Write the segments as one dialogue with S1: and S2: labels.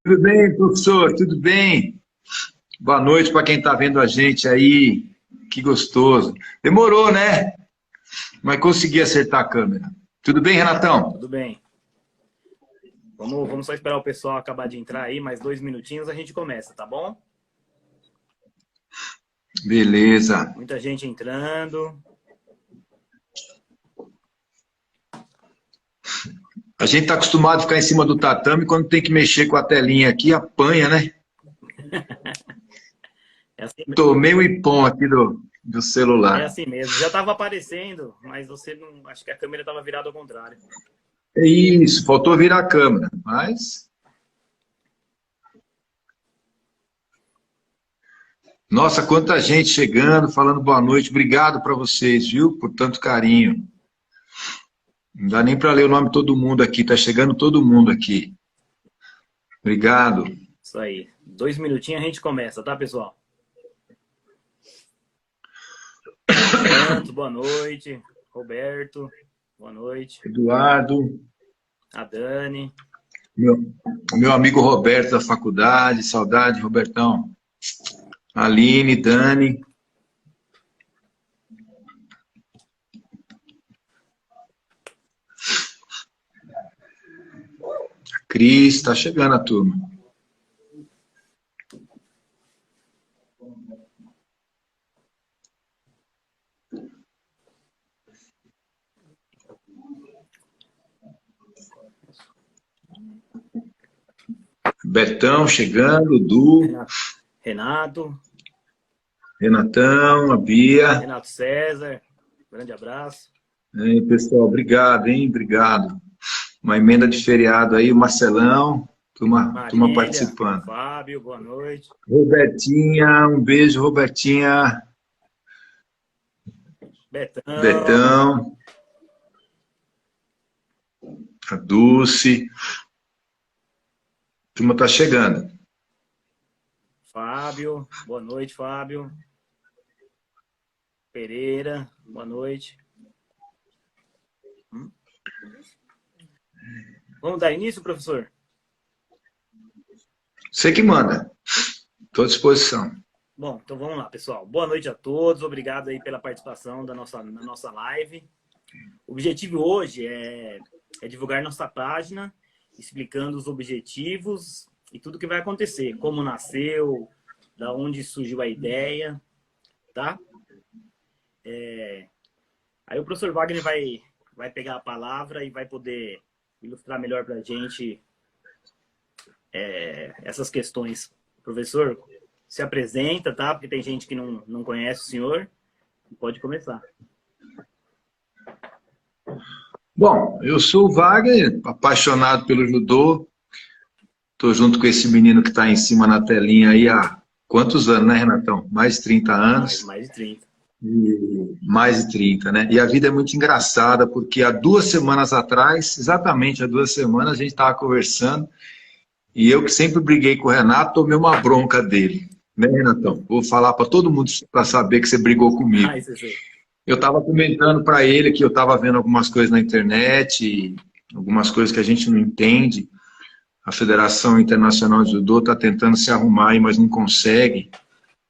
S1: Tudo bem, professor? Tudo bem? Boa noite para quem está vendo a gente aí. Que gostoso. Demorou, né? Mas consegui acertar a câmera. Tudo bem, Renatão?
S2: Tudo bem. Vamos só esperar o pessoal acabar de entrar aí, mais 2 minutinhos a gente começa, tá bom?
S1: Beleza.
S2: Muita gente entrando.
S1: A gente está acostumado a ficar em cima do tatame, quando tem que mexer com a telinha aqui, apanha, né?
S2: É assim mesmo.
S1: Tomei o ipom aqui do celular.
S2: É assim mesmo. Já estava aparecendo, mas você não. Acho que a câmera estava virada ao contrário.
S1: É isso, faltou virar a câmera, mas... Nossa, quanta gente chegando, falando boa noite. Obrigado para vocês, viu? Por tanto carinho. Não dá nem para ler o nome de todo mundo aqui, tá chegando todo mundo aqui. Obrigado.
S2: Isso aí. 2 minutinhos a gente começa, tá, pessoal? Santos, boa noite. Roberto, boa noite.
S1: Eduardo.
S2: A Dani.
S1: Meu amigo Roberto da faculdade, saudade, Robertão. Aline, Dani. A Cris, tá chegando a turma. Betão chegando, Du.
S2: Renato.
S1: Renatão, a Bia.
S2: Renato César. Grande abraço.
S1: Aí, pessoal, obrigado, hein? Obrigado. Uma emenda de feriado aí, o Marcelão, turma participando.
S2: Fábio, boa noite.
S1: Robertinha, um beijo, Robertinha. Betão. A Dulce. A turma tá chegando.
S2: Fábio, boa noite, Fábio. Pereira, boa noite. Vamos dar início, professor?
S1: Você que manda. Estou à disposição.
S2: Bom, então vamos lá, pessoal. Boa noite a todos. Obrigado aí pela participação na nossa live. O objetivo hoje é divulgar nossa página, explicando os objetivos e tudo que vai acontecer, como nasceu, da onde surgiu a ideia, tá? Aí o professor Wagner vai pegar a palavra e vai poder ilustrar melhor para a gente essas questões. Professor, se apresenta, tá? Porque tem gente que não conhece o senhor. Pode começar.
S1: Bom, eu sou o Wagner, apaixonado pelo judô. Estou junto com esse menino que está em cima na telinha aí há quantos anos, né, Renatão? Mais de 30 anos.
S2: Mais de 30.
S1: Mais de 30, né? E a vida é muito engraçada, porque há 2 semanas atrás, exatamente há 2 semanas, a gente estava conversando, e eu que sempre briguei com o Renato, tomei uma bronca dele. Né, Renatão? Vou falar para todo mundo para saber que você brigou comigo. Eu estava comentando para ele que eu estava vendo algumas coisas na internet, algumas coisas que a gente não entende. A Federação Internacional de Judô está tentando se arrumar aí, mas não consegue.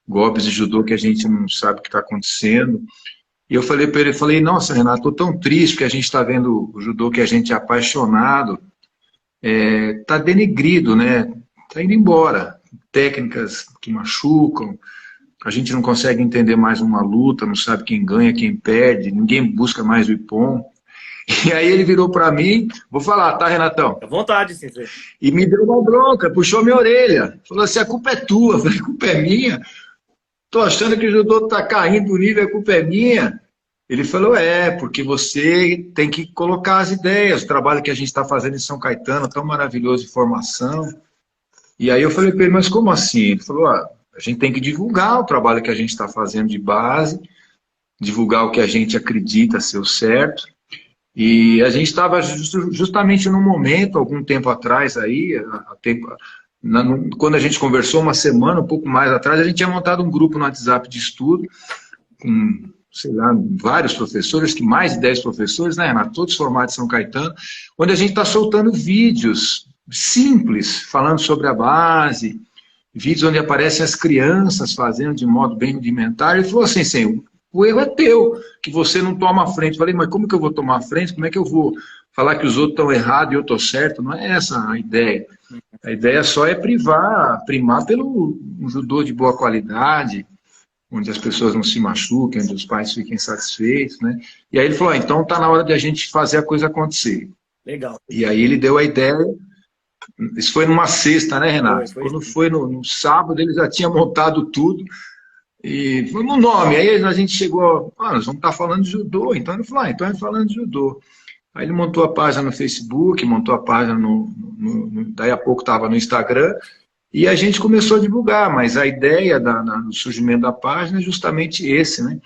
S1: Golpes de judô que a gente não sabe o que está acontecendo. E eu falei para ele, nossa, Renato, estou tão triste que a gente está vendo o judô que a gente é apaixonado, está denegrido, né? Está indo embora. Técnicas que machucam, a gente não consegue entender mais uma luta, não sabe quem ganha, quem perde, ninguém busca mais o ippon. E aí ele virou para mim, vou falar, tá, Renatão?
S2: À vontade, sim.
S1: E me deu uma bronca, puxou minha orelha. Falou assim, a culpa é tua. Eu falei, a culpa é minha? Tô achando que o judô tá caindo o nível, a culpa é minha. Ele falou, porque você tem que colocar as ideias, o trabalho que a gente está fazendo em São Caetano, tão maravilhoso de formação. E aí eu falei para ele, mas como assim? Ele falou, a gente tem que divulgar o trabalho que a gente está fazendo de base, divulgar o que a gente acredita ser o certo. E a gente estava justamente num momento, algum tempo atrás, aí, quando a gente conversou uma semana, um pouco mais atrás, a gente tinha montado um grupo no WhatsApp de estudo, com sei lá, vários professores, que mais de 10 professores, né, Renato? Todos formados em São Caetano, onde a gente está soltando vídeos simples, falando sobre a base, vídeos onde aparecem as crianças fazendo de modo bem rudimentar. Ele falou assim, Senhor, o erro é teu, que você não toma a frente. Eu falei, mas como que eu vou tomar a frente? Como é que eu vou falar que os outros estão errados e eu estou certo? Não é essa a ideia. A ideia só é primar pelo um judô de boa qualidade, onde as pessoas não se machuquem, onde os pais fiquem satisfeitos, né? E aí ele falou, então está na hora de a gente fazer a coisa acontecer.
S2: Legal.
S1: E aí ele deu a ideia, isso foi numa sexta, né, Renato? Quando
S2: Sim.
S1: foi no sábado, ele já tinha montado tudo, e foi no nome, aí a gente chegou, nós vamos estar falando de judô, então ele falou, então é falando de judô. Aí ele montou a página no Facebook, montou a página daí a pouco estava no Instagram, e a gente começou a divulgar, mas a ideia do surgimento da página é justamente esse, né?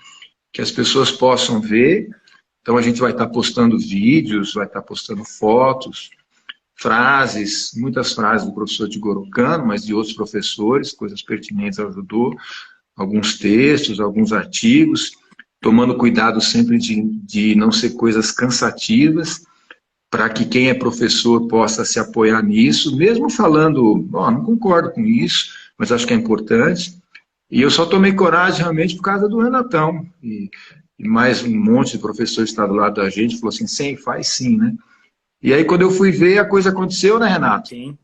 S1: Que as pessoas possam ver. Então a gente vai estar postando vídeos, vai estar postando fotos, frases, muitas frases do professor Jigoro Kano, mas de outros professores, coisas pertinentes ao judô, alguns textos, alguns artigos, tomando cuidado sempre de não ser coisas cansativas, para que quem é professor possa se apoiar nisso, mesmo falando, não concordo com isso, mas acho que é importante. E eu só tomei coragem realmente por causa do Renatão. E mais um monte de professor está do lado da gente, falou assim, sim, faz sim, né? E aí quando eu fui ver, a coisa aconteceu, né, Renato?
S2: Sim.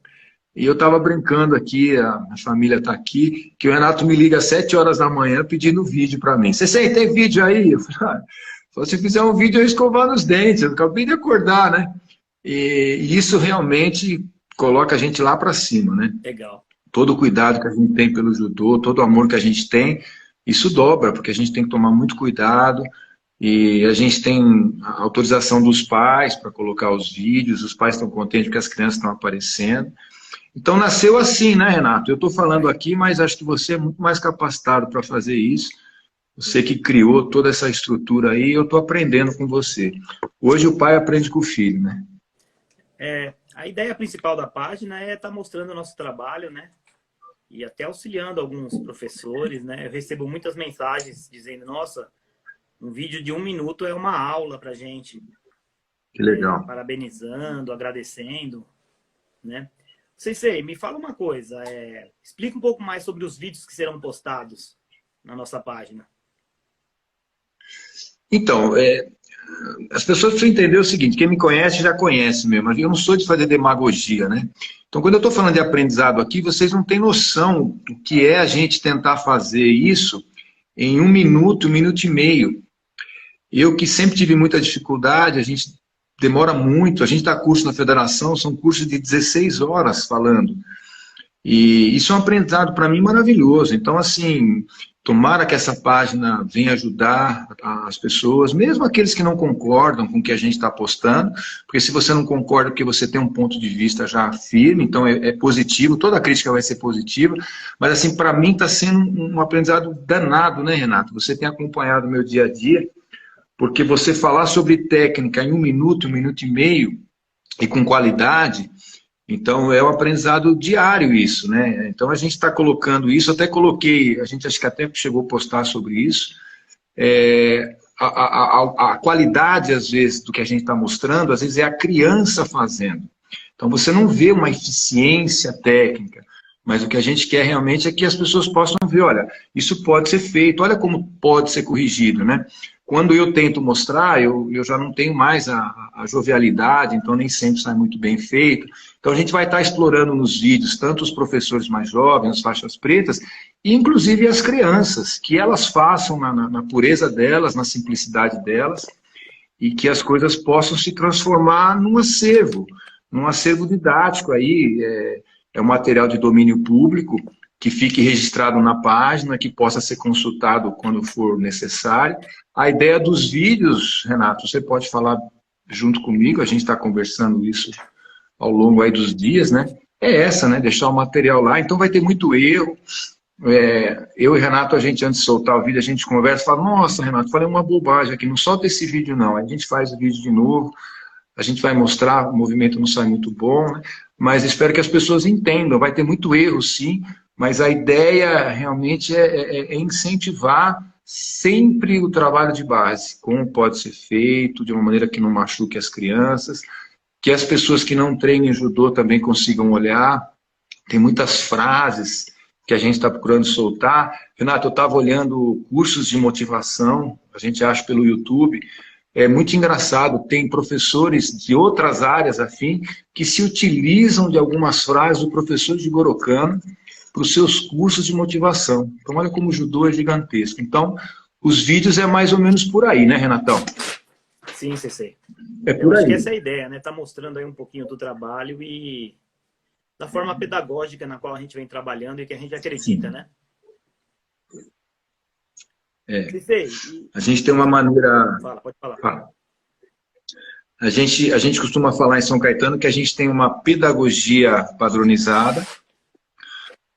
S1: E eu estava brincando aqui, a família está aqui, que o Renato me liga às 7 horas da manhã pedindo vídeo para mim. Você tem vídeo aí? Eu falei, se fizer um vídeo eu escovar os dentes, eu acabei de acordar, né? E isso realmente coloca a gente lá para cima, né?
S2: Legal.
S1: Todo o cuidado que a gente tem pelo judô, todo o amor que a gente tem, isso dobra, porque a gente tem que tomar muito cuidado. E a gente tem a autorização dos pais para colocar os vídeos, os pais estão contentes porque as crianças estão aparecendo. Então nasceu assim, né, Renato? Eu estou falando aqui, mas acho que você é muito mais capacitado para fazer isso. Você que criou toda essa estrutura aí, eu estou aprendendo com você. Hoje o pai aprende com o filho, né?
S2: A ideia principal da página é estar mostrando o nosso trabalho, né? E até auxiliando alguns professores, né? Eu recebo muitas mensagens dizendo, nossa, um vídeo de 1 minuto é uma aula pra gente.
S1: Que legal.
S2: Parabenizando, agradecendo, né? Sensei, me fala uma coisa, explica um pouco mais sobre os vídeos que serão postados na nossa página.
S1: Então, as pessoas precisam entender o seguinte, quem me conhece já conhece mesmo, mas eu não sou de fazer demagogia, né? Então, quando eu estou falando de aprendizado aqui, vocês não têm noção do que é a gente tentar fazer isso em 1 minuto, 1 minuto e meio. Eu que sempre tive muita dificuldade, a gente demora muito, a gente dá curso na federação, são cursos de 16 horas falando. E isso é um aprendizado para mim maravilhoso. Então, assim, tomara que essa página venha ajudar as pessoas, mesmo aqueles que não concordam com o que a gente está postando, porque se você não concorda porque você tem um ponto de vista já firme, então é positivo, toda crítica vai ser positiva, mas assim, para mim está sendo um aprendizado danado, né, Renato? Você tem acompanhado o meu dia a dia, porque você falar sobre técnica em 1 minuto, 1 minuto e meio, e com qualidade, então é um aprendizado diário isso, né? Então a gente está colocando isso, até coloquei, a gente acho que até chegou a postar sobre isso, a qualidade às vezes do que a gente está mostrando, às vezes é a criança fazendo. Então você não vê uma eficiência técnica, mas o que a gente quer realmente é que as pessoas possam ver, olha, isso pode ser feito, olha como pode ser corrigido, né? Quando eu tento mostrar, eu já não tenho mais a jovialidade, então nem sempre sai muito bem feito. Então a gente vai estar explorando nos vídeos, tanto os professores mais jovens, as faixas pretas, e inclusive as crianças, que elas façam na pureza delas, na simplicidade delas, e que as coisas possam se transformar num acervo didático aí, é um material de domínio público, que fique registrado na página, que possa ser consultado quando for necessário. A ideia dos vídeos, Renato, você pode falar junto comigo, a gente está conversando isso ao longo aí dos dias, né? É essa, né? Deixar o material lá, então vai ter muito erro. Eu e Renato, a gente antes de soltar o vídeo, a gente conversa e fala, nossa, Renato, falei uma bobagem aqui, não solta esse vídeo não. A gente faz o vídeo de novo, a gente vai mostrar, o movimento não sai muito bom, né? Mas espero que as pessoas entendam, vai ter muito erro sim, mas a ideia realmente é incentivar sempre o trabalho de base, como pode ser feito, de uma maneira que não machuque as crianças, que as pessoas que não treinem judô também consigam olhar. Tem muitas frases que a gente está procurando soltar. Renato, eu estava olhando cursos de motivação, a gente acha pelo YouTube. É muito engraçado, tem professores de outras áreas afim que se utilizam de algumas frases do professor de Gorokano para os seus cursos de motivação. Então, olha como o judô é gigantesco. Então, os vídeos é mais ou menos por aí, né, Renatão?
S2: Sim, Sensei.
S1: É
S2: Eu
S1: por
S2: acho
S1: aí.
S2: que essa é a ideia, né? Tá mostrando aí um pouquinho do trabalho e da forma pedagógica na qual a gente vem trabalhando e que a gente acredita, né? Sensei,
S1: A gente tem uma maneira...
S2: pode falar.
S1: Fala. A gente costuma falar em São Caetano que a gente tem uma pedagogia padronizada,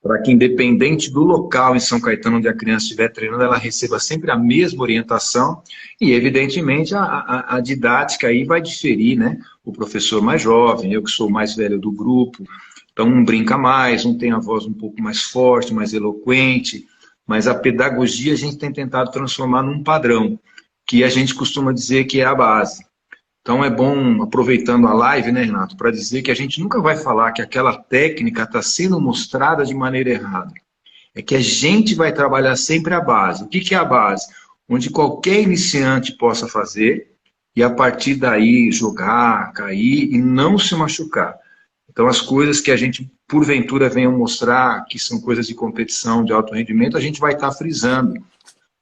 S1: para que, independente do local em São Caetano onde a criança estiver treinando, ela receba sempre a mesma orientação e, evidentemente, a didática aí vai diferir, né? O professor mais jovem, eu que sou o mais velho do grupo, então um brinca mais, um tem a voz um pouco mais forte, mais eloquente, mas a pedagogia a gente tem tentado transformar num padrão, que a gente costuma dizer que é a base. Então é bom, aproveitando a live, né, Renato, para dizer que a gente nunca vai falar que aquela técnica está sendo mostrada de maneira errada. É que a gente vai trabalhar sempre a base. O que é a base? Onde qualquer iniciante possa fazer e a partir daí jogar, cair e não se machucar. Então as coisas que a gente, porventura, venha mostrar que são coisas de competição, de alto rendimento, a gente vai estar frisando.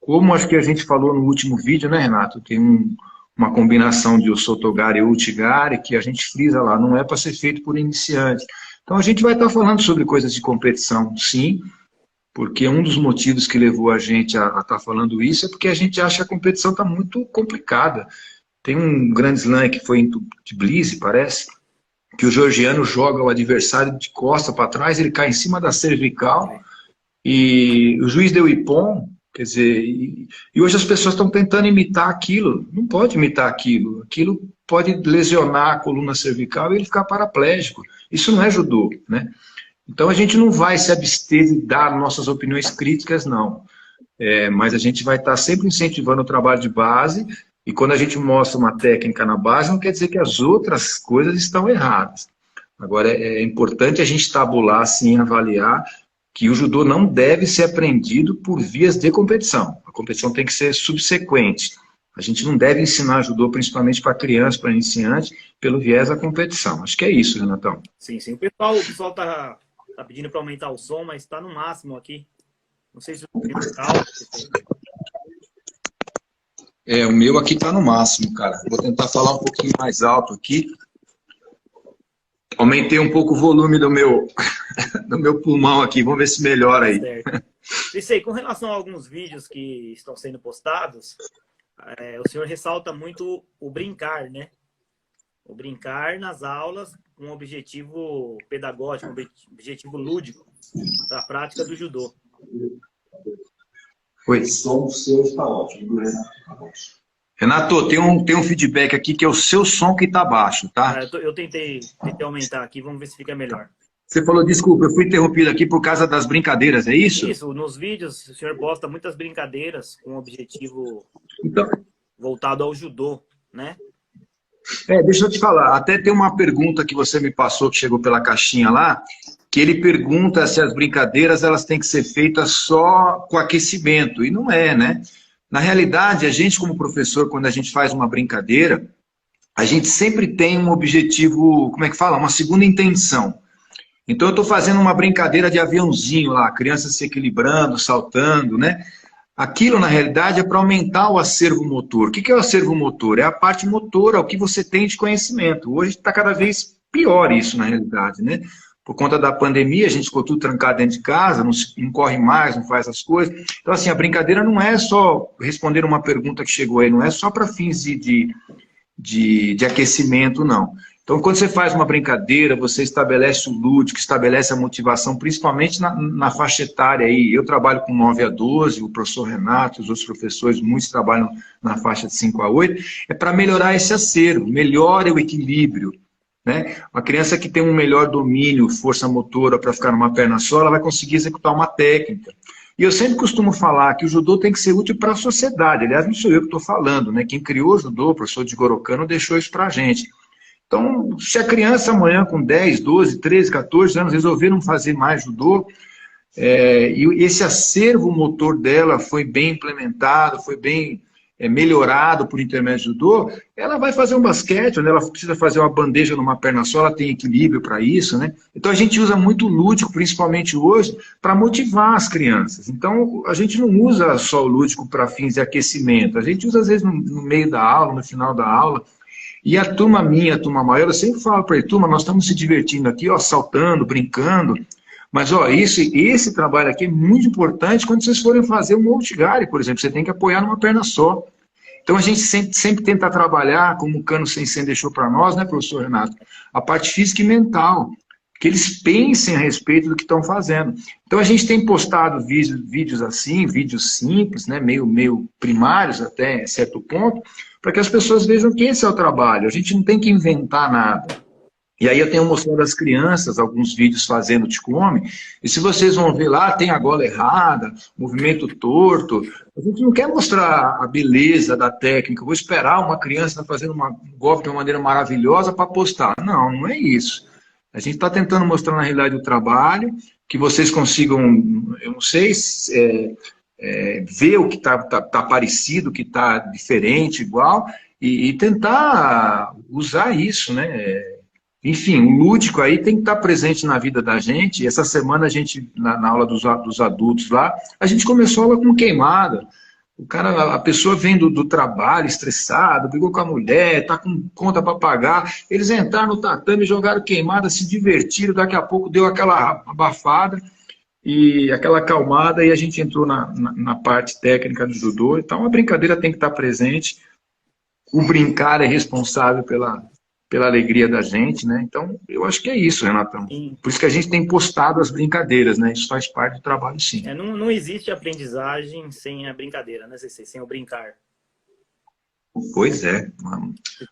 S1: Como acho que a gente falou no último vídeo, né, Renato? Tem uma combinação de Sotogari e Utigari, que a gente frisa lá, não é para ser feito por iniciante. Então a gente vai estar falando sobre coisas de competição, sim, porque um dos motivos que levou a gente a estar falando isso é porque a gente acha que a competição está muito complicada. Tem um grande slam que foi em Tbilisi, parece, que o georgiano joga o adversário de costa para trás, ele cai em cima da cervical, e o juiz deu ipom. Quer dizer, e hoje as pessoas estão tentando imitar aquilo. Não pode imitar aquilo. Aquilo pode lesionar a coluna cervical e ele ficar paraplégico. Isso não é judô, né? Então a gente não vai se abster de dar nossas opiniões críticas, não. Mas a gente vai estar sempre incentivando o trabalho de base e quando a gente mostra uma técnica na base, não quer dizer que as outras coisas estão erradas. Agora, é importante a gente tabular, assim, avaliar que o judô não deve ser aprendido por vias de competição. A competição tem que ser subsequente. A gente não deve ensinar judô, principalmente para criança, para iniciante, pelo viés da competição. Acho que é isso, Renatão.
S2: Sim, sim. O pessoal tá pedindo para aumentar o som, mas está no máximo aqui. Não sei se o meu tá alto.
S1: O meu aqui está no máximo, cara. Vou tentar falar um pouquinho mais alto aqui. Aumentei um pouco o volume do meu pulmão aqui, vamos ver se melhora aí.
S2: Certo. Com relação a alguns vídeos que estão sendo postados, o senhor ressalta muito o brincar, né? O brincar nas aulas com um objetivo pedagógico, um objetivo lúdico para a prática do judô.
S1: Oi. O som seu está ótimo, Renato, tem um feedback aqui que é o seu som que está baixo, tá?
S2: Eu tentei aumentar aqui, vamos ver se fica melhor.
S1: Você falou, desculpa, eu fui interrompido aqui por causa das brincadeiras, é isso?
S2: Isso, nos vídeos o senhor posta muitas brincadeiras com objetivo
S1: então,
S2: voltado ao judô, né?
S1: Deixa eu te falar, até tem uma pergunta que você me passou, que chegou pela caixinha lá, que ele pergunta se as brincadeiras elas têm que ser feitas só com aquecimento, e não é, né? Na realidade, a gente como professor, quando a gente faz uma brincadeira, a gente sempre tem um objetivo, como é que fala? Uma segunda intenção. Então eu estou fazendo uma brincadeira de aviãozinho lá, a criança se equilibrando, saltando, né? Aquilo, na realidade, é para aumentar o acervo motor. O que é o acervo motor? É a parte motora, o que você tem de conhecimento. Hoje está cada vez pior isso, na realidade, né? Por conta da pandemia, a gente ficou tudo trancado dentro de casa, não corre mais, não faz as coisas. Então, assim, a brincadeira não é só responder uma pergunta que chegou aí, não é só para fins de aquecimento, não. Então, quando você faz uma brincadeira, você estabelece o lúdico, estabelece a motivação, principalmente na faixa etária aí. Eu trabalho com 9 a 12, o professor Renato, os outros professores, muitos trabalham na faixa de 5 a 8, é para melhorar esse acervo, melhora o equilíbrio. Né? Uma criança que tem um melhor domínio, força motora para ficar numa perna só, ela vai conseguir executar uma técnica. E eu sempre costumo falar que o judô tem que ser útil para a sociedade. Aliás, não sou eu que estou falando, né? Quem criou o judô, o professor Jigoro Kano, deixou isso para a gente. Então, se a criança amanhã com 10, 12, 13, 14 anos resolver não fazer mais judô, e esse acervo motor dela foi bem implementado, foi bem melhorado por intermédio do judô, ela vai fazer um basquete, onde ela precisa fazer uma bandeja numa perna só, ela tem equilíbrio para isso, né? Então a gente usa muito o lúdico, principalmente hoje, para motivar as crianças. Então a gente não usa só o lúdico para fins de aquecimento, a gente usa às vezes no meio da aula, no final da aula. E a turma minha, a turma maior, eu sempre falo para ele, turma, nós estamos se divertindo aqui, ó, saltando, brincando, mas ó, esse trabalho aqui é muito importante quando vocês forem fazer um Outigari, por exemplo, você tem que apoiar numa perna só. Então a gente sempre tenta trabalhar, como o Kano Sensei deixou para nós, né, professor Renato, a parte física e mental, que eles pensem a respeito do que estão fazendo. Então a gente tem postado vídeos assim, vídeos simples, né, meio primários até certo ponto, para que as pessoas vejam que esse é o trabalho, a gente não tem que inventar nada. E aí eu tenho mostrado às crianças alguns vídeos fazendo Chikome, e se vocês vão ver lá, tem a gola errada, movimento torto. A gente não quer mostrar a beleza da técnica, eu vou esperar uma criança fazendo um golpe de uma maneira maravilhosa para postar. Não, não é isso. A gente está tentando mostrar na realidade o trabalho, que vocês consigam, eu não sei, ver o que está parecido, o que está diferente, igual, e tentar usar isso, né? Enfim, o lúdico aí tem que estar presente na vida da gente. Essa semana a gente, na aula dos adultos lá, a gente começou a aula com queimada. A pessoa vem do trabalho, estressado, brigou com a mulher, está com conta para pagar. Eles entraram no tatame, jogaram queimada, se divertiram, daqui a pouco deu aquela abafada e aquela acalmada, e a gente entrou na parte técnica do judô. Então a brincadeira tem que estar presente. O brincar é responsável pela alegria da gente, né? Então, eu acho que é isso, Renatão. Sim. Por isso que a gente tem postado as brincadeiras, né? Isso faz parte do trabalho, sim.
S2: Não existe aprendizagem sem a brincadeira, né, Cecê? Sem o brincar.
S1: Pois é.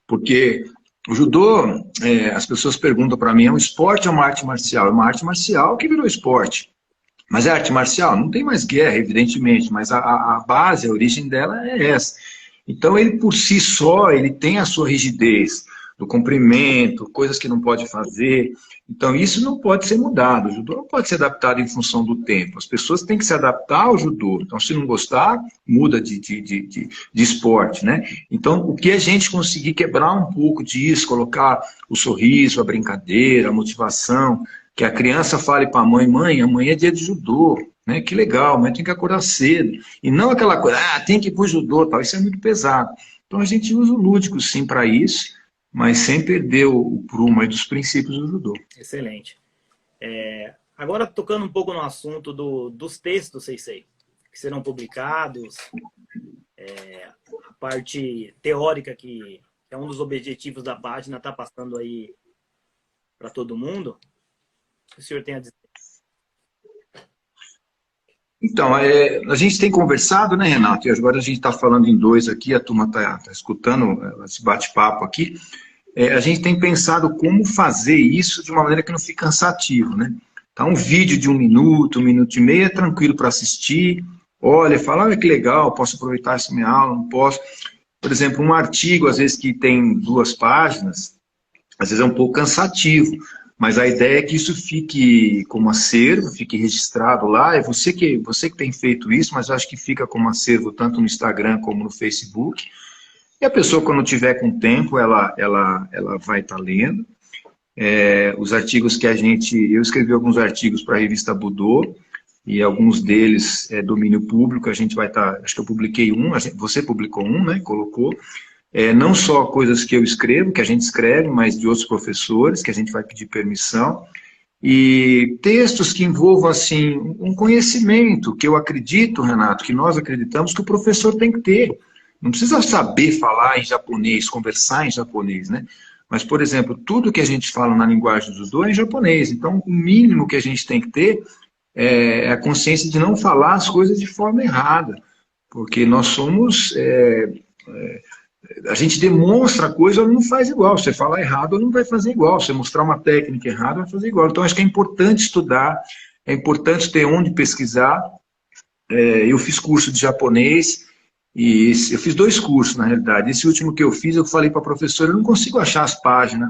S1: Porque o judô, as pessoas perguntam para mim, é um esporte ou uma arte marcial? É uma arte marcial que virou esporte. Mas é arte marcial? Não tem mais guerra, evidentemente, mas a base, a origem dela é essa. Então, ele por si só, ele tem a sua rigidez do comprimento, coisas que não pode fazer. Então, isso não pode ser mudado. O judô não pode ser adaptado em função do tempo. As pessoas têm que se adaptar ao judô. Então, se não gostar, muda de esporte, né? Então, o que a gente conseguir quebrar um pouco disso, colocar o sorriso, a brincadeira, a motivação, que a criança fale para a mãe, mãe, amanhã é dia de judô, né? Que legal, amanhã tem que acordar cedo. E não aquela coisa, tem que ir para o judô, tal. Isso é muito pesado. Então, a gente usa o lúdico, sim, para isso, mas sem perder o prumo aí dos princípios do judô.
S2: Excelente. Agora, tocando um pouco no assunto dos textos, Sensei, que serão publicados, a parte teórica, que é um dos objetivos da página, está passando aí para todo mundo. O que o senhor tem a dizer?
S1: Então, a gente tem conversado, né, Renato? E agora a gente está falando em dois aqui, a turma está escutando esse bate-papo aqui. A gente tem pensado como fazer isso de uma maneira que não fique cansativo, né? Então, um vídeo de 1 minuto, 1 minuto e meio é tranquilo para assistir. Olha, fala, olha que legal, posso aproveitar essa minha aula, não posso. Por exemplo, um artigo, às vezes, que tem 2 páginas, às vezes é um pouco cansativo. Mas a ideia é que isso fique como acervo, fique registrado lá. É você que tem feito isso, mas acho que fica como acervo tanto no Instagram como no Facebook. E a pessoa, quando tiver com tempo, ela vai estar lendo. Os artigos que eu escrevi alguns artigos para a revista Budô, e alguns deles é domínio público, a gente vai estar, acho que eu publiquei um, você publicou um, né, colocou. Não só coisas que eu escrevo, que a gente escreve, mas de outros professores, que a gente vai pedir permissão. E textos que envolvam, assim, um conhecimento, que eu acredito, Renato, que nós acreditamos que o professor tem que ter. Não precisa saber falar em japonês, conversar em japonês, né? Mas, por exemplo, tudo que a gente fala na linguagem do judô é em japonês. Então, o mínimo que a gente tem que ter é a consciência de não falar as coisas de forma errada. Porque nós somos... a gente demonstra a coisa, ela não faz igual. Você falar errado, ela não vai fazer igual. Você mostrar uma técnica errada, vai fazer igual. Então, acho que é importante estudar, é importante ter onde pesquisar. eu fiz curso de japonês, e eu fiz 2 cursos, na realidade. Esse último que eu fiz, eu falei para a professora, eu não consigo achar as páginas,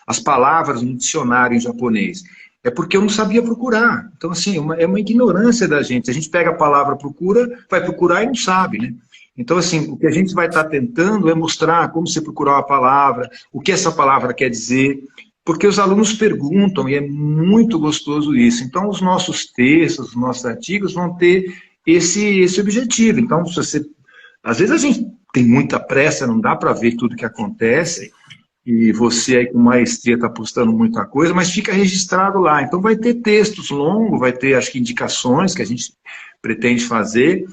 S1: as palavras no dicionário em japonês. É porque eu não sabia procurar. Então, assim, é uma ignorância da gente. A gente pega a palavra procura, vai procurar e não sabe, né? Então, assim, o que a gente vai estar tentando é mostrar como você procurar uma palavra, o que essa palavra quer dizer, porque os alunos perguntam, e é muito gostoso isso. Então, os nossos textos, os nossos artigos vão ter esse objetivo. Então, se você... Às vezes a gente tem muita pressa, não dá para ver tudo que acontece, e você aí com maestria está postando muita coisa, mas fica registrado lá. Então vai ter textos longos, vai ter, acho que, indicações que a gente pretende fazer.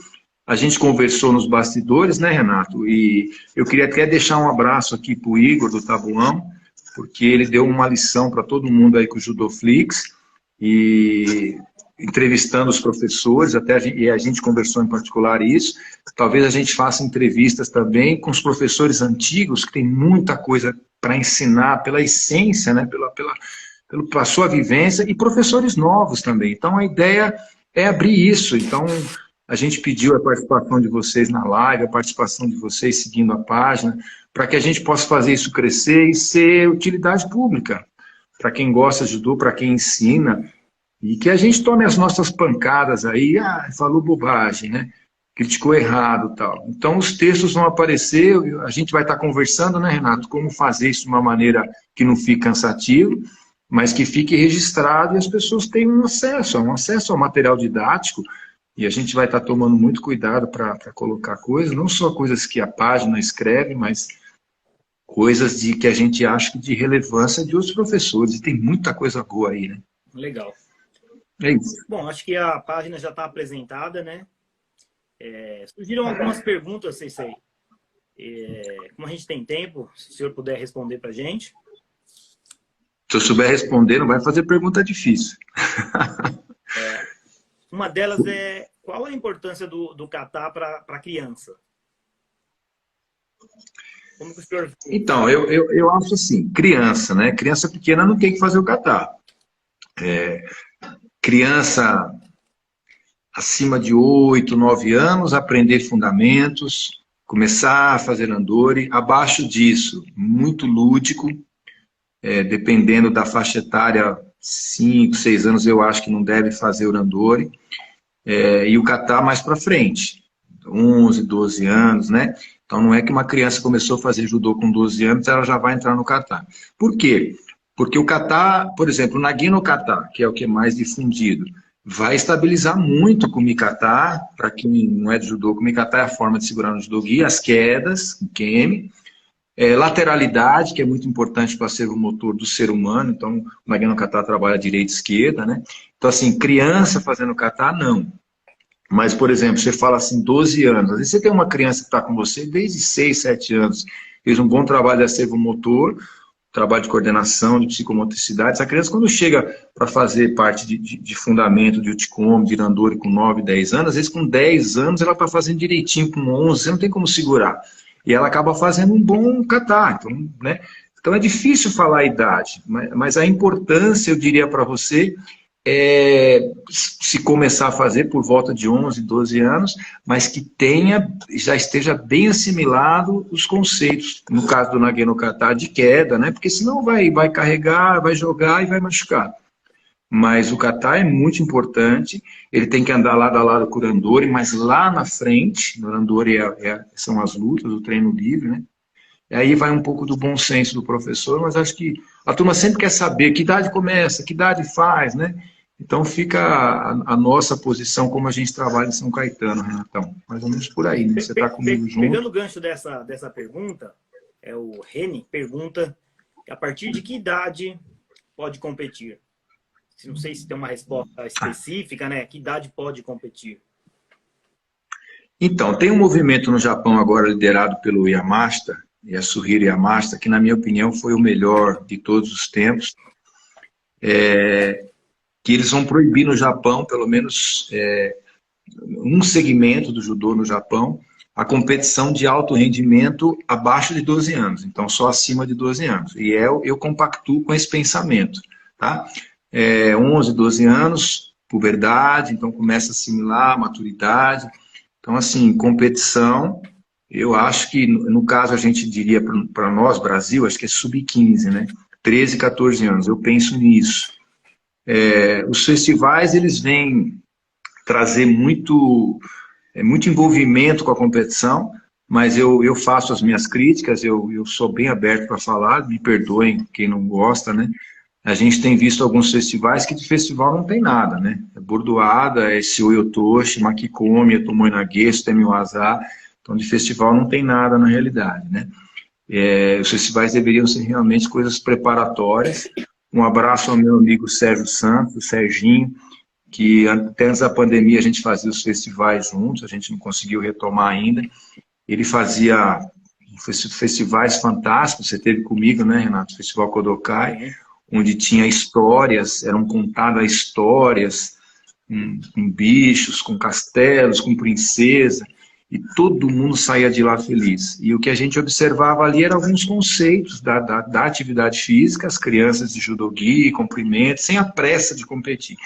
S1: A gente conversou nos bastidores, né, Renato? E eu queria até deixar um abraço aqui para o Igor, do Tabuão, porque ele deu uma lição para todo mundo aí com o Judoflix, e entrevistando os professores, e a gente conversou em particular isso. Talvez a gente faça entrevistas também com os professores antigos, que tem muita coisa para ensinar pela essência, né, pela sua vivência, e professores novos também. Então, a ideia é abrir isso. Então, a gente pediu a participação de vocês na live, a participação de vocês seguindo a página, para que a gente possa fazer isso crescer e ser utilidade pública, para quem gosta de judô, para quem ensina, e que a gente tome as nossas pancadas aí, falou bobagem, né? Criticou errado e tal. Então, os textos vão aparecer, a gente vai estar conversando, né, Renato, como fazer isso de uma maneira que não fique cansativo, mas que fique registrado e as pessoas tenham um acesso ao material didático, e a gente vai estar tomando muito cuidado para colocar coisas, não só coisas que a página escreve, mas coisas que a gente acha de relevância de outros professores, e tem muita coisa boa aí, né?
S2: Legal.
S1: É isso.
S2: Bom, acho que a página já está apresentada, né? Surgiram algumas perguntas, Sensei. Como a gente tem tempo, se o senhor puder responder para a gente.
S1: Se eu souber responder, não vai fazer pergunta difícil.
S2: Uma delas é, qual a importância do kata para a criança? Como que o senhor...
S1: Então, eu acho assim, criança, né? Criança pequena não tem que fazer o kata. Criança acima de 8, 9 anos, aprender fundamentos, começar a fazer randori. Abaixo disso, muito lúdico, dependendo da faixa etária, 5, 6 anos, eu acho que não deve fazer o randori. E o kata mais para frente, 11, 12 anos, né? Então não é que uma criança começou a fazer judô com 12 anos, ela já vai entrar no kata. Por quê? Porque o kata, por exemplo, o nagi no kata, que é o que é mais difundido, vai estabilizar muito com o mikata. Para quem não é de judô, o mikata é a forma de segurar no judogi, as quedas, o keme, lateralidade, que é muito importante para ser o motor do ser humano. Então, o nagi no kata trabalha direita e esquerda, né? Então, assim, criança fazendo kata, não. Mas, por exemplo, você fala assim, 12 anos. Às vezes você tem uma criança que está com você desde 6, 7 anos, fez um bom trabalho de acervo motor, trabalho de coordenação, de psicomotricidade. Essa criança, quando chega para fazer parte de fundamento, de Uchikomi, de randori com 9, 10 anos, às vezes com 10 anos ela está fazendo direitinho, com 11, você não tem como segurar. E ela acaba fazendo um bom kata. Então, né? Então é difícil falar a idade, mas a importância, eu diria para você, se começar a fazer por volta de 11, 12 anos, mas que já esteja bem assimilado os conceitos, no caso do nagi no kata, de queda, né? Porque senão vai carregar, vai jogar e vai machucar. Mas o kata é muito importante, ele tem que andar lado a lado com o randori, mas lá na frente, no randori são as lutas, o treino livre, né? E aí vai um pouco do bom senso do professor, mas acho que a turma sempre quer saber que idade começa, que idade faz, né? Então fica a nossa posição como a gente trabalha em São Caetano, Renatão. Mais ou menos por aí, né? Você está comigo junto.
S2: Pegando o gancho dessa pergunta, o Reni pergunta a partir de que idade pode competir? Não sei se tem uma resposta específica, né? Que idade pode competir?
S1: Então, tem um movimento no Japão agora liderado pelo Yamashita, Yasuhiro Yamashita, que na minha opinião foi o melhor de todos os tempos, que eles vão proibir no Japão, pelo menos um segmento do judô no Japão, a competição de alto rendimento abaixo de 12 anos, então só acima de 12 anos. E eu compactuo com esse pensamento, tá? 11, 12 anos, puberdade, então começa a assimilar, maturidade. Então, assim, competição, eu acho que, no caso, a gente diria para nós, Brasil, acho que é sub-15, né? 13, 14 anos, eu penso nisso. Os festivais, eles vêm trazer muito envolvimento com a competição, mas eu faço as minhas críticas, eu sou bem aberto para falar, me perdoem quem não gosta, né? A gente tem visto alguns festivais que de festival não tem nada, né? É Bordoada, é Seoi-Otoshi, Makikomi, Tomoe Nagesu, Temi Waza. Então, de festival não tem nada na realidade, né? Os festivais deveriam ser realmente coisas preparatórias. Um abraço ao meu amigo Sérgio Santos, o Serginho, que até antes da pandemia a gente fazia os festivais juntos, a gente não conseguiu retomar ainda. Ele fazia festivais fantásticos, você teve comigo, né, Renato? Festival Kodokai, onde tinha histórias, eram contadas histórias com bichos, com castelos, com princesa, e todo mundo saía de lá feliz. E o que a gente observava ali eram alguns conceitos da atividade física, as crianças de judogi, comprimento, sem a pressa de competir.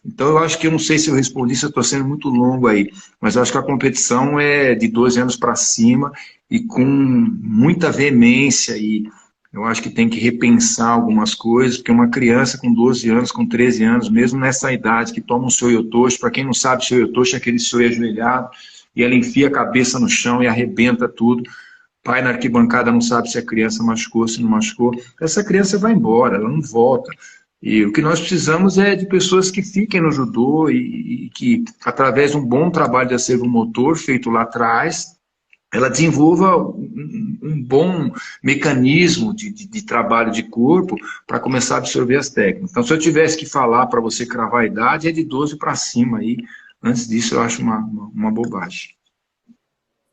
S1: Então, eu acho que, eu não sei se eu respondi, se eu estou sendo muito longo aí, mas eu acho que a competição é de 12 anos para cima e com muita veemência, e eu acho que tem que repensar algumas coisas, porque uma criança com 12 anos, com 13 anos, mesmo nessa idade, que toma um Seoi-Otoshi, para quem não sabe, Seoi-Otoshi é aquele Seoi ajoelhado, e ela enfia a cabeça no chão e arrebenta tudo. Pai na arquibancada não sabe se a criança machucou, se não machucou. Essa criança vai embora, ela não volta. E o que nós precisamos é de pessoas que fiquem no judô e que, através de um bom trabalho de acervo motor feito lá atrás, ela desenvolva um bom mecanismo de trabalho de corpo para começar a absorver as técnicas. Então, se eu tivesse que falar para você cravar a idade, é de 12 para cima. Aí, antes disso, eu acho uma bobagem.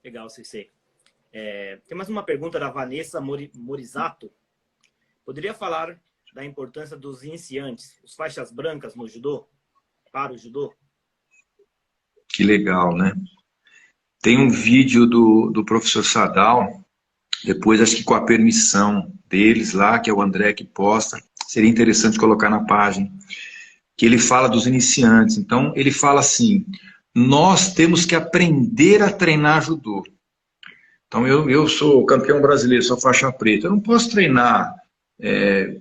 S2: Legal, Sensei. Tem mais uma pergunta da Vanessa Morisato. Poderia falar da importância dos iniciantes, os faixas brancas no judô, para o judô?
S1: Que legal, né? Tem um vídeo do professor Sadal, depois acho que com a permissão deles lá, que é o André que posta, seria interessante colocar na página, que ele fala dos iniciantes. Então, ele fala assim, nós temos que aprender a treinar judô. Então, eu sou campeão brasileiro, sou faixa preta, eu não posso treinar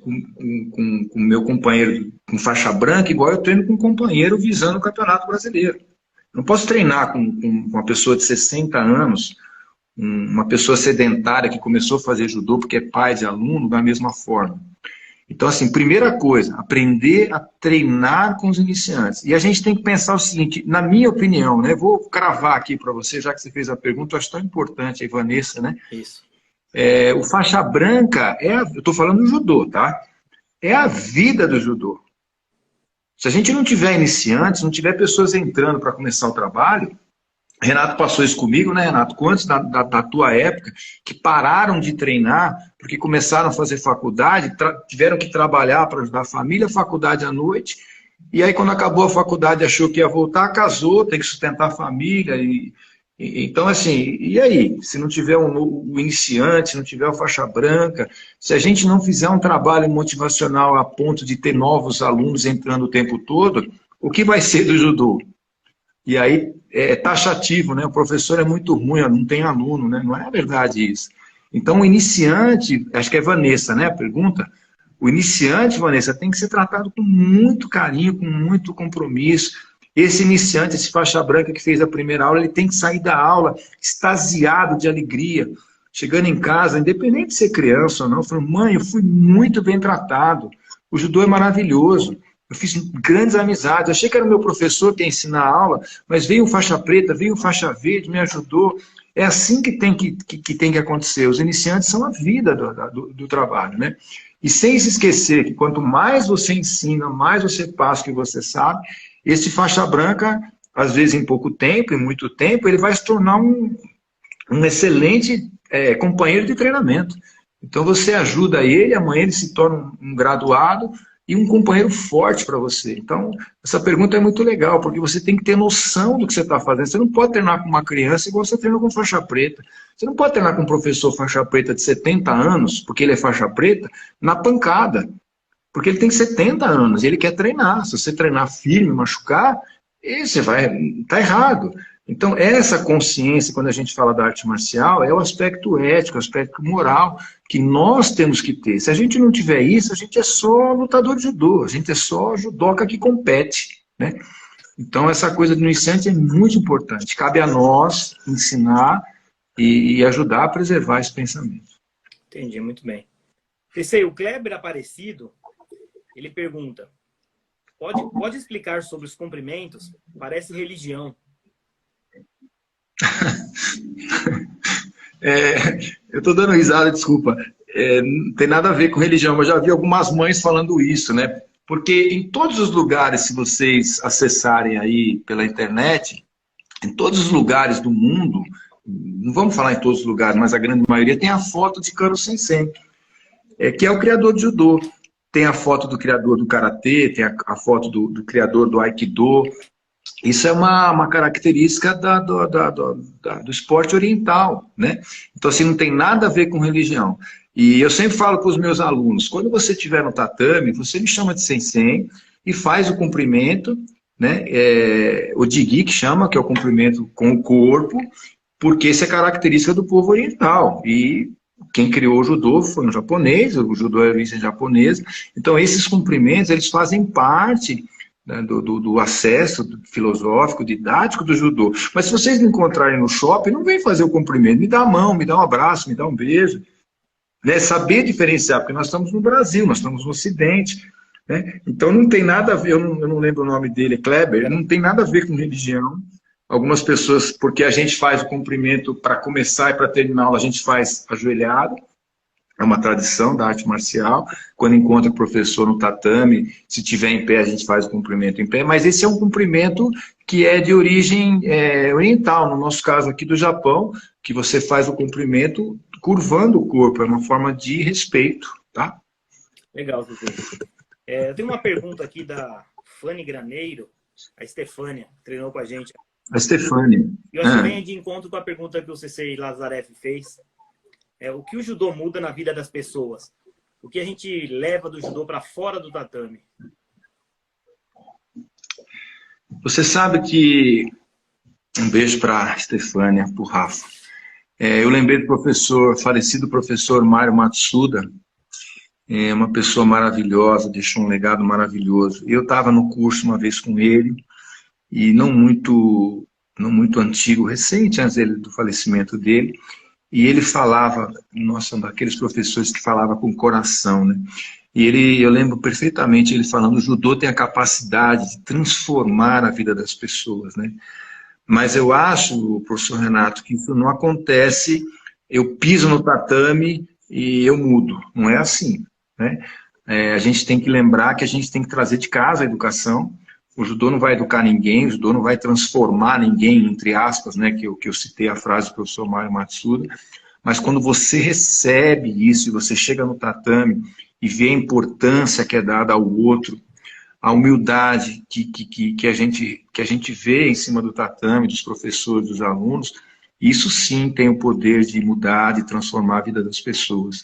S1: com meu companheiro com faixa branca, igual eu treino com um companheiro visando o Campeonato Brasileiro. Não posso treinar com uma pessoa de 60 anos, uma pessoa sedentária que começou a fazer judô porque é pai de aluno, da mesma forma. Então, assim, primeira coisa, aprender a treinar com os iniciantes. E a gente tem que pensar o seguinte, na minha opinião, né? Vou cravar aqui para você, já que você fez a pergunta, eu acho tão importante, a Vanessa, né?
S2: Isso.
S1: O faixa branca, eu estou falando do judô, tá? É a vida do judô. Se a gente não tiver iniciantes, não tiver pessoas entrando para começar o trabalho, Renato passou isso comigo, né, Renato? Quantos da tua época que pararam de treinar porque começaram a fazer faculdade, tiveram que trabalhar para ajudar a família, faculdade à noite, e aí quando acabou a faculdade achou que ia voltar, casou, tem que sustentar a família, então, assim, e aí? Se não tiver o iniciante, se não tiver o faixa branca, se a gente não fizer um trabalho motivacional a ponto de ter novos alunos entrando o tempo todo, o que vai ser do judô? E aí é taxativo, né? O professor é muito ruim, não tem aluno, né? Não é verdade isso. Então, o iniciante, acho que é Vanessa, né? A pergunta. O iniciante, Vanessa, tem que ser tratado com muito carinho, com muito compromisso. Esse iniciante, esse faixa branca que fez a primeira aula, ele tem que sair da aula extasiado de alegria, chegando em casa, independente de ser criança ou não, falando, mãe, eu fui muito bem tratado, o judô é maravilhoso, eu fiz grandes amizades, achei que era o meu professor que ia ensinar a aula, mas veio um faixa preta, veio um faixa verde, me ajudou. É assim que tem que acontecer. Os iniciantes são a vida do trabalho, né? E sem se esquecer que quanto mais você ensina, mais você passa o que você sabe, esse faixa branca, às vezes em pouco tempo, em muito tempo, ele vai se tornar um excelente companheiro de treinamento. Então você ajuda ele, amanhã ele se torna um graduado e um companheiro forte para você. Então, essa pergunta é muito legal, porque você tem que ter noção do que você está fazendo. Você não pode treinar com uma criança igual você treina com faixa preta. Você não pode treinar com um professor faixa preta de 70 anos, porque ele é faixa preta, na pancada. Porque ele tem 70 anos e ele quer treinar. Se você treinar firme, machucar, você vai tá errado. Então, essa consciência, quando a gente fala da arte marcial, é o aspecto ético, o aspecto moral que nós temos que ter. Se a gente não tiver isso, a gente é só lutador de judô, a gente é só judoca que compete, né? Então, essa coisa do iniciante é muito importante. Cabe a nós ensinar e ajudar a preservar esse pensamento.
S2: Entendi, muito bem. Sensei, o Kleber Aparecido, ele pergunta, pode explicar sobre os cumprimentos? Parece religião.
S1: Eu estou dando risada, desculpa. Não tem nada a ver com religião, mas já vi algumas mães falando isso, né? Porque em todos os lugares, se vocês acessarem aí pela internet, em todos os lugares do mundo, não vamos falar em todos os lugares, mas a grande maioria tem a foto de Kano Sensei, que é o criador de judô. Tem a foto do criador do karatê, tem a foto do criador do aikido. Isso é uma característica do esporte oriental, né? Então, assim, não tem nada a ver com religião. E eu sempre falo para os meus alunos, quando você estiver no tatame, você me chama de sensei e faz o cumprimento, né? O Jigi que chama, que é o cumprimento com o corpo, porque isso é característica do povo oriental. E quem criou o judô foi um japonês, o judô é de origem japonesa. Então, esses cumprimentos, eles fazem parte, né, do acesso filosófico, didático do judô. Mas se vocês me encontrarem no shopping, não vem fazer o cumprimento, me dá a mão, me dá um abraço, me dá um beijo. Né? Saber diferenciar, porque nós estamos no Brasil, nós estamos no Ocidente. Né? Então, não tem nada a ver, eu não lembro o nome dele, Kleber, não tem nada a ver com religião. Algumas pessoas, porque a gente faz o cumprimento para começar e para terminar a aula, a gente faz ajoelhado. É uma tradição da arte marcial. Quando encontra o professor no tatame, se tiver em pé, a gente faz o cumprimento em pé. Mas esse é um cumprimento que é de origem oriental. No nosso caso aqui do Japão, que você faz o cumprimento curvando o corpo. É uma forma de respeito, tá?
S2: Legal, doutor. Eu tenho uma pergunta aqui da Fanny Graneiro, a Estefânia, que treinou com a gente.
S1: A Stefania.
S2: Eu acho que vem de encontro com a pergunta que o Sensei Lazaref fez. O que o judô muda na vida das pessoas? O que a gente leva do judô para fora do tatame?
S1: Você sabe que... Um beijo para a Stefania, para o Rafa. Eu lembrei do falecido professor Mário Matsuda. Uma pessoa maravilhosa, deixou um legado maravilhoso. Eu estava no curso uma vez com ele, e não muito antigo, recente, antes do falecimento dele, e ele falava, nossa, um daqueles professores que falava com o coração, né? E eu lembro perfeitamente ele falando, o judô tem a capacidade de transformar a vida das pessoas, né? Mas eu acho, professor Renato, que isso não acontece, eu piso no tatame e eu mudo, não é assim, né? A gente tem que lembrar que a gente tem que trazer de casa a educação. O judô não vai educar ninguém, o judô não vai transformar ninguém, entre aspas, né, que eu citei a frase do professor Mário Matsuda, mas quando você recebe isso e você chega no tatame e vê a importância que é dada ao outro, a humildade que a gente vê em cima do tatame, dos professores, dos alunos, isso sim tem o poder de mudar, de transformar a vida das pessoas.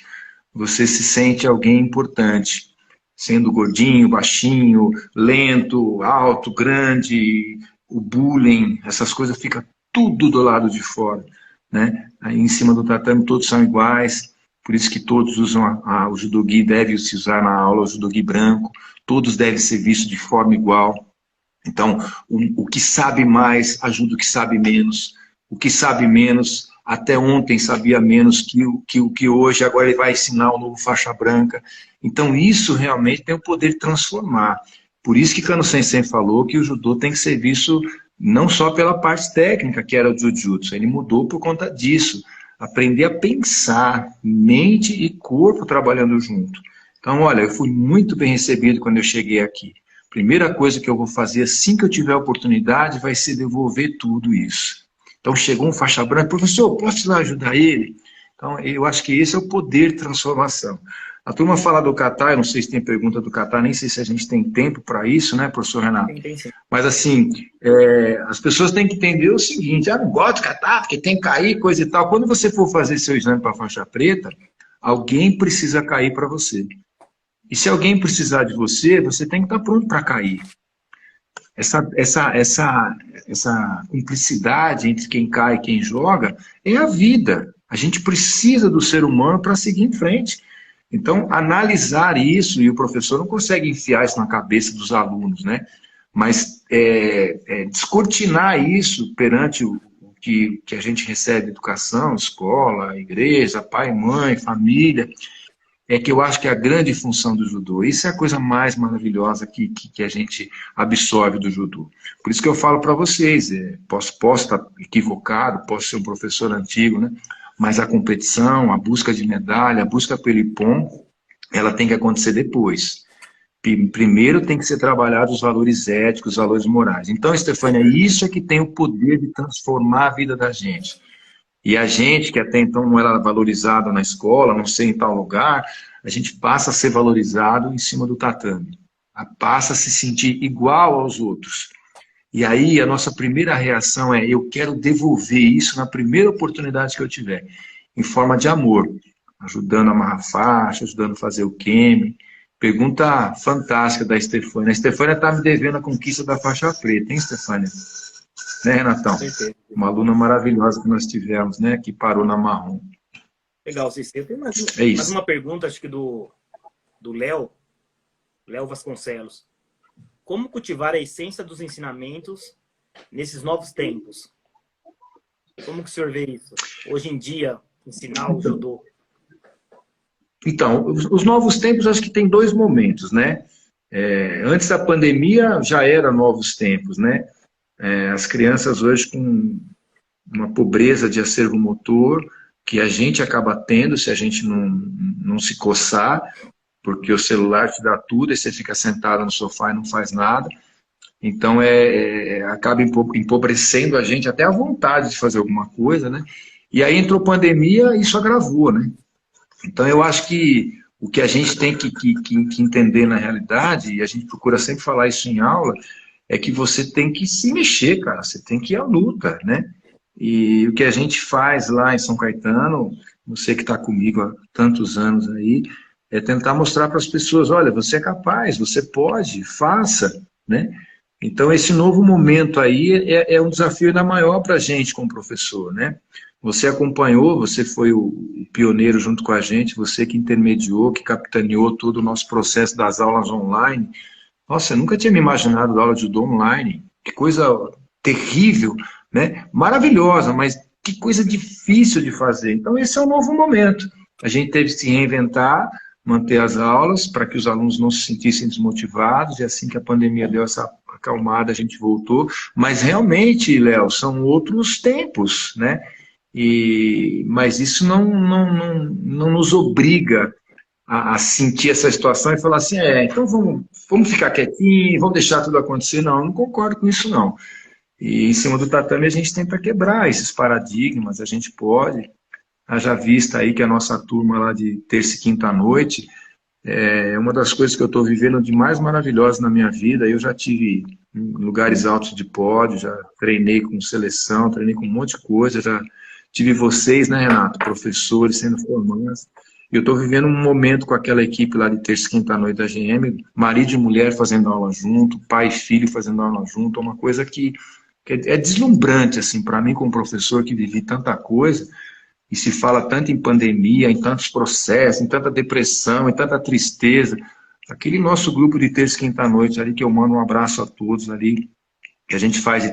S1: Você se sente alguém importante. Sendo gordinho, baixinho, lento, alto, grande, o bullying, essas coisas ficam tudo do lado de fora, né? Aí em cima do tatame todos são iguais, por isso que todos usam o judogi, deve se usar na aula o judogi branco, todos devem ser vistos de forma igual. Então, o que sabe mais ajuda o que sabe menos, o que sabe menos até ontem sabia menos que o que hoje, agora ele vai ensinar o novo faixa branca. Então isso realmente tem o poder de transformar. Por isso que Kano Sensei falou que o judô tem que ser visto não só pela parte técnica, que era o jiu-jitsu, ele mudou por conta disso. Aprender a pensar, mente e corpo trabalhando junto. Então, olha, eu fui muito bem recebido quando eu cheguei aqui. Primeira coisa que eu vou fazer assim que eu tiver a oportunidade vai ser devolver tudo isso. Então chegou um faixa branca, professor, posso ir lá ajudar ele? Então eu acho que esse é o poder de transformação. A turma fala do kata, eu não sei se tem pergunta do kata, nem sei se a gente tem tempo para isso, né, professor Renato?
S2: Tem sim.
S1: Mas assim, as pessoas têm que entender o seguinte, não gosto de kata, porque tem que cair, coisa e tal. Quando você for fazer seu exame para faixa preta, alguém precisa cair para você. E se alguém precisar de você, você tem que estar pronto para cair. Essa cumplicidade entre quem cai e quem joga é a vida. A gente precisa do ser humano para seguir em frente. Então, analisar isso, e o professor não consegue enfiar isso na cabeça dos alunos, né? Mas descortinar isso perante o que a gente recebe educação, escola, igreja, pai, mãe, família, é que eu acho que é a grande função do judô. Isso é a coisa mais maravilhosa que a gente absorve do judô. Por isso que eu falo para vocês, posso estar equivocado, posso ser um professor antigo, né? Mas a competição, a busca de medalha, a busca pelo Ippon, ela tem que acontecer depois. Primeiro tem que ser trabalhado os valores éticos, os valores morais. Então, Estefânia, isso é que tem o poder de transformar a vida da gente. E a gente, que até então não era valorizada na escola, não sei em tal lugar, a gente passa a ser valorizado em cima do tatame. Passa a se sentir igual aos outros. E aí a nossa primeira reação é: eu quero devolver isso na primeira oportunidade que eu tiver, em forma de amor, ajudando a amarrar faixa, ajudando a fazer o keme. Pergunta fantástica da Estefânia. A Estefânia está me devendo a conquista da faixa preta, hein, Estefânia? Né, Renatão? Uma aluna maravilhosa que nós tivemos, né? Que parou na marrom.
S2: Legal, Cecília. Tem mais uma pergunta, acho que do Léo Vasconcelos. Como cultivar a essência dos ensinamentos nesses novos tempos? Como que o senhor vê isso? Hoje em dia, ensinar o judô.
S1: Então, os novos tempos, acho que tem dois momentos, né? Antes da pandemia, já era novos tempos, né? As crianças hoje com uma pobreza de acervo motor, que a gente acaba tendo se a gente não se coçar, porque o celular te dá tudo e você fica sentado no sofá e não faz nada. Então, acaba empobrecendo a gente até a vontade de fazer alguma coisa, né? E aí entrou pandemia e isso agravou, né? Então, eu acho que o que a gente tem que entender na realidade, e a gente procura sempre falar isso em aula, é que você tem que se mexer, cara, você tem que ir à luta, né? E o que a gente faz lá em São Caetano, você que está comigo há tantos anos aí, é tentar mostrar para as pessoas: olha, você é capaz, você pode, faça, né? Então, esse novo momento aí é um desafio ainda maior para a gente como professor, né? Você acompanhou, você foi o pioneiro junto com a gente, você que intermediou, que capitaneou todo o nosso processo das aulas online. Nossa, eu nunca tinha me imaginado dar aula de judô online. Que coisa terrível, né? Maravilhosa, mas que coisa difícil de fazer. Então, esse é o novo momento. A gente teve que se reinventar, manter as aulas para que os alunos não se sentissem desmotivados, e assim que a pandemia deu essa acalmada, a gente voltou. Mas realmente, Léo, são outros tempos, né? Mas isso não nos obriga a sentir essa situação e falar assim: então vamos ficar quietinho, vamos deixar tudo acontecer. Não concordo com isso, não. E em cima do tatame a gente tenta quebrar esses paradigmas, a gente pode. Haja vista aí que a nossa turma lá de terça e quinta à noite é uma das coisas que eu estou vivendo de mais maravilhosa na minha vida. Eu já tive em lugares altos de pódio, já treinei com seleção, treinei com um monte de coisa, já tive vocês, né, Renato, professores sendo formados. Eu estou vivendo um momento com aquela equipe lá de terça e quinta à noite da GM, marido e mulher fazendo aula junto, pai e filho fazendo aula junto, é uma coisa que é deslumbrante, assim, para mim como professor que vivi tanta coisa, e se fala tanto em pandemia, em tantos processos, em tanta depressão, em tanta tristeza. Aquele nosso grupo de terça e quinta à noite ali, que eu mando um abraço a todos ali, que a gente faz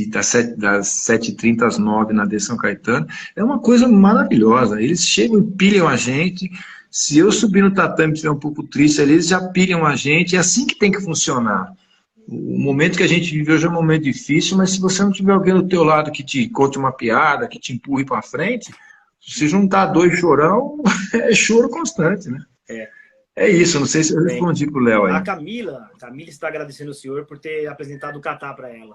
S1: das 7h30 às 9h na de São Caetano, é uma coisa maravilhosa. Eles chegam e pilham a gente. Se eu subir no tatame e estiver um pouco triste ali, eles já pilham a gente. É assim que tem que funcionar. O momento que a gente vive hoje é um momento difícil, mas se você não tiver alguém do teu lado que te conte uma piada, que te empurre para frente, se juntar dois chorão, é choro constante, né? É isso, não sei se eu respondi para o Léo aí.
S2: A Camila está agradecendo o senhor por ter apresentado o kata para ela.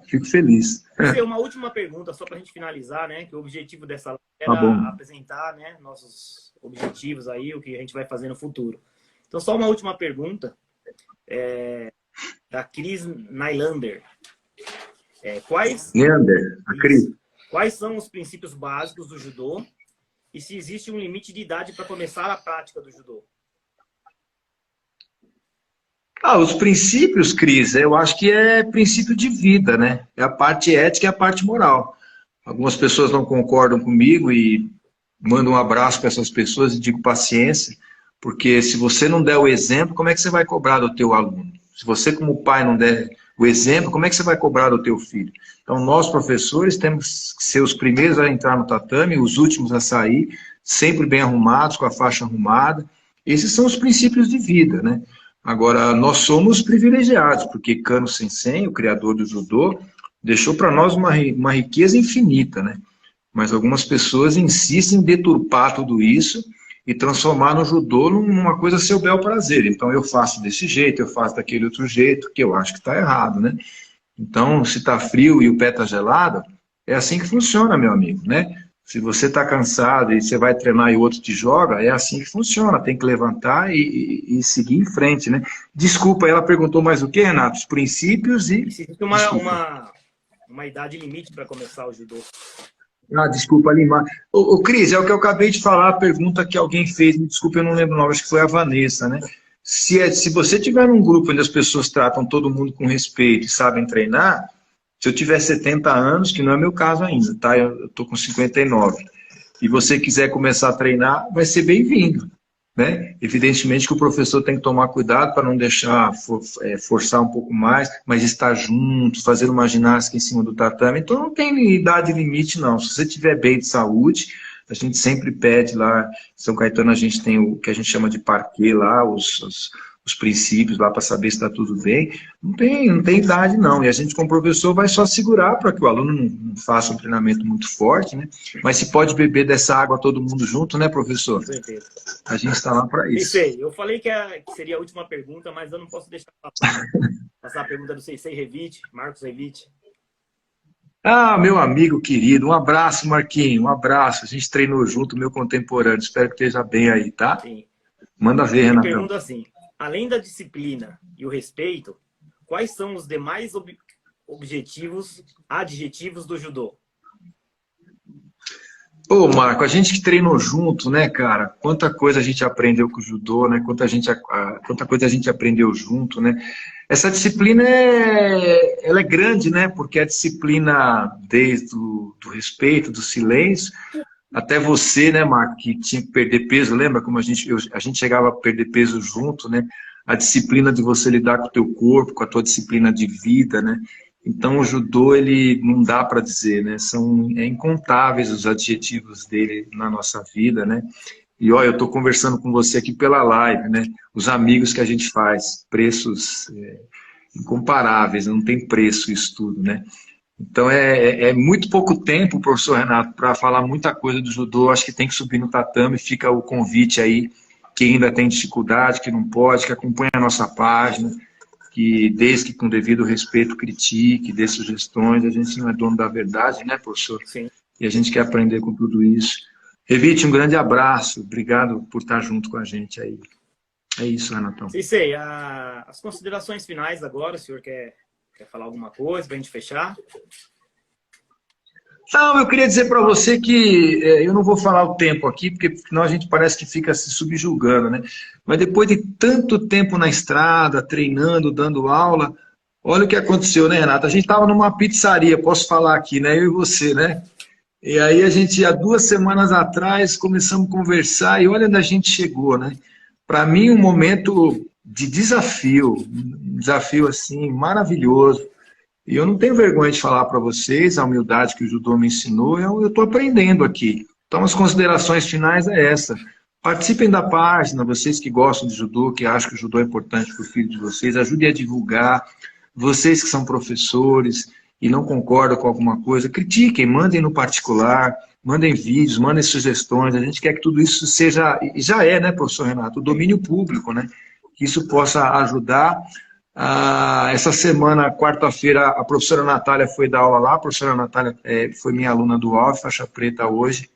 S1: Fico feliz.
S2: Uma última pergunta, só para a gente finalizar, né? Que o objetivo dessa live era apresentar, né, nossos objetivos aí, o que a gente vai fazer no futuro. Então, só uma última pergunta, da Cris Nylander. Quais são os princípios básicos do judô? E se existe um limite de idade para começar a prática do judô?
S1: Os princípios, Cris, eu acho que é princípio de vida, né? É a parte ética e a parte moral. Algumas pessoas não concordam comigo e mando um abraço para essas pessoas e digo paciência, porque se você não der o exemplo, como é que você vai cobrar do teu aluno? Se você, como pai, não der o exemplo, como é que você vai cobrar do teu filho? Então, nós, professores, temos que ser os primeiros a entrar no tatame, os últimos a sair, sempre bem arrumados, com a faixa arrumada. Esses são os princípios de vida, né? Agora, nós somos privilegiados, porque Kano Sensei, o criador do judô, deixou para nós uma riqueza infinita, né? Mas algumas pessoas insistem em deturpar tudo isso e transformar no judô numa coisa a seu bel prazer. Então, eu faço desse jeito, eu faço daquele outro jeito, que eu acho que está errado, né? Então, se está frio e o pé está gelado, é assim que funciona, meu amigo, né? Se você está cansado e você vai treinar e o outro te joga, é assim que funciona. Tem que levantar e seguir em frente, né? Desculpa, ela perguntou mais o quê, Renato? Os princípios e...
S2: Existe uma idade limite para começar o judô.
S1: Desculpa, Lima. Cris, é o que eu acabei de falar, a pergunta que alguém fez, me desculpa, eu não lembro o nome, acho que foi a Vanessa, né? Se você tiver num grupo onde as pessoas tratam todo mundo com respeito e sabem treinar, se eu tiver 70 anos, que não é meu caso ainda, tá? Eu tô com 59, e você quiser começar a treinar, vai ser bem-vindo, né? Evidentemente que o professor tem que tomar cuidado para não deixar forçar um pouco mais, mas estar junto, fazer uma ginástica em cima do tatame. Então não tem idade limite, não. Se você estiver bem de saúde, a gente sempre pede lá, em São Caetano a gente tem o que a gente chama de parquet lá, os princípios lá para saber se está tudo bem. Não tem idade, não. E a gente, como professor, vai só segurar para que o aluno não faça um treinamento muito forte, né? Mas se pode beber dessa água todo mundo junto, né, professor?
S2: Com certeza.
S1: A gente está lá para isso.
S2: Sensei, eu falei que seria a última pergunta, mas eu não posso deixar passar a pergunta do Sensei Revite, Marcos Revite.
S1: Meu amigo querido, um abraço, Marquinhos, um abraço. A gente treinou junto, meu contemporâneo. Espero que esteja bem aí, tá?
S2: Sim.
S1: Manda ver, Renatão.
S2: Pergunta assim, além da disciplina e o respeito, quais são os demais adjetivos do judô?
S1: Marco, a gente que treinou junto, né, cara? Quanta coisa a gente aprendeu com o judô, né? Quanta coisa a gente aprendeu junto, né? Essa disciplina ela é grande, né? Porque a disciplina desde do respeito, do silêncio, até você, né, Marco, que tinha que perder peso, lembra como a gente chegava a perder peso junto, né? A disciplina de você lidar com o teu corpo, com a tua disciplina de vida, né? Então o judô, ele não dá para dizer, né? São incontáveis os adjetivos dele na nossa vida, né? E olha, eu estou conversando com você aqui pela live, né? Os amigos que a gente faz, preços incomparáveis, não tem preço isso tudo, né? Então é muito pouco tempo, professor Renato, para falar muita coisa do judô. Acho que tem que subir no tatame, fica o convite aí, que ainda tem dificuldade, que não pode, que acompanha a nossa página, que desde que com devido respeito critique, dê sugestões. A gente não é dono da verdade, né, professor?
S2: Sim.
S1: E a gente quer aprender com tudo isso. Revite, um grande abraço. Obrigado por estar junto com a gente aí. É isso, Renatão.
S2: Sensei, as considerações finais agora, o senhor quer falar alguma coisa para a gente fechar?
S1: Não, eu queria dizer para você que eu não vou falar o tempo aqui, porque senão a gente parece que fica se subjulgando, né? Mas depois de tanto tempo na estrada, treinando, dando aula, olha o que aconteceu, né, Renata? A gente estava numa pizzaria, posso falar aqui, né? Eu e você, né? E aí a gente, há 2 semanas atrás, começamos a conversar e olha onde a gente chegou, né? Para mim, um momento de desafio, um desafio, assim, maravilhoso. E eu não tenho vergonha de falar para vocês a humildade que o judô me ensinou, eu estou aprendendo aqui. Então, as considerações finais é essa. Participem da página, vocês que gostam de judô, que acham que o judô é importante para o filho de vocês, ajudem a divulgar. Vocês que são professores e não concordam com alguma coisa, critiquem, mandem no particular, mandem vídeos, mandem sugestões. A gente quer que tudo isso seja, e já é, né, professor Renato, o domínio público, né? Que isso possa ajudar. Essa semana, quarta-feira, a professora Natália foi dar aula lá. A professora Natália foi minha aluna do ALF, faixa preta hoje,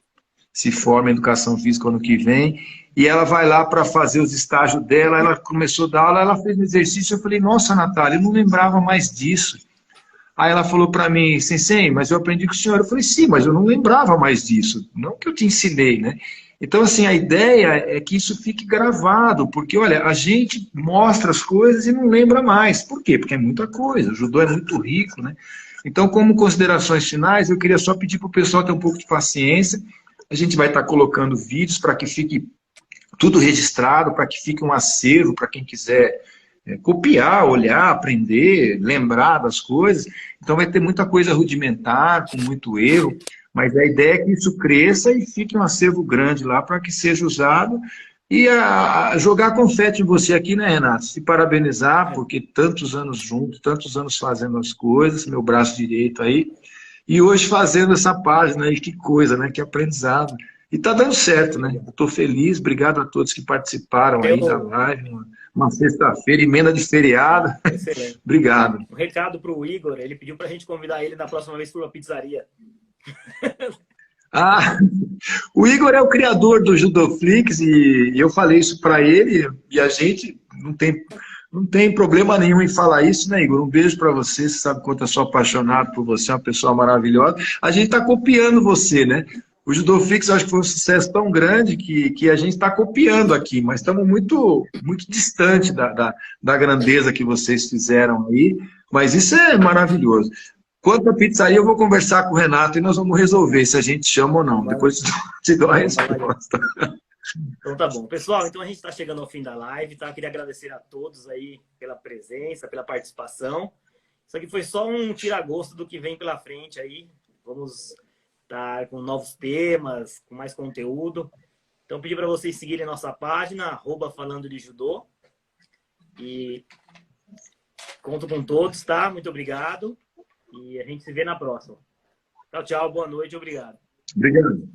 S1: se forma em Educação Física ano que vem, e ela vai lá para fazer os estágios dela. Ela começou a dar aula, ela fez um exercício, eu falei, nossa, Natália, eu não lembrava mais disso. Aí ela falou para mim, Sensei, mas eu aprendi com o senhor. Eu falei, sim, mas eu não lembrava mais disso, não que eu te ensinei, né? Então, assim, a ideia é que isso fique gravado, porque, olha, a gente mostra as coisas e não lembra mais. Por quê? Porque é muita coisa, o judô é muito rico, né? Então, como considerações finais, eu queria só pedir para o pessoal ter um pouco de paciência. A gente vai estar colocando vídeos para que fique tudo registrado, para que fique um acervo para quem quiser copiar, olhar, aprender, lembrar das coisas. Então vai ter muita coisa rudimentar, com muito erro, mas a ideia é que isso cresça e fique um acervo grande lá para que seja usado e a jogar confete em você aqui, né, Renato? Se parabenizar, porque tantos anos juntos, tantos anos fazendo as coisas, meu braço direito aí, e hoje fazendo essa página aí, que coisa, né? Que aprendizado. E tá dando certo, né? Estou feliz, obrigado a todos que participaram aí da live, uma sexta-feira, emenda de feriado.
S2: Excelente.
S1: Obrigado.
S2: Um recado para o Igor, ele pediu para a gente convidar ele na próxima vez para uma pizzaria.
S1: Ah, o Igor é o criador do Judoflix e eu falei isso para ele e a gente não tem problema nenhum em falar isso, né, Igor? Um beijo para você, você sabe quanto eu sou apaixonado por você, é uma pessoa maravilhosa. A gente está copiando você, né? O Judoflix eu acho que foi um sucesso tão grande que a gente está copiando aqui, mas estamos muito distante da grandeza que vocês fizeram aí, mas isso é maravilhoso. Quanto à pizzaria, eu vou conversar com o Renato e nós vamos resolver se a gente chama ou não. Depois te dou a resposta.
S2: Então tá bom. Pessoal, então a gente está chegando ao fim da live, tá? Queria agradecer a todos aí pela presença, pela participação. Isso aqui foi só um tira-gosto do que vem pela frente aí. Vamos estar com novos temas, com mais conteúdo. Então pedir para vocês seguirem nossa página, @falando de judô. E conto com todos, tá? Muito obrigado. E a gente se vê na próxima. Tchau, tchau. Boa noite. Obrigado.
S1: Obrigado.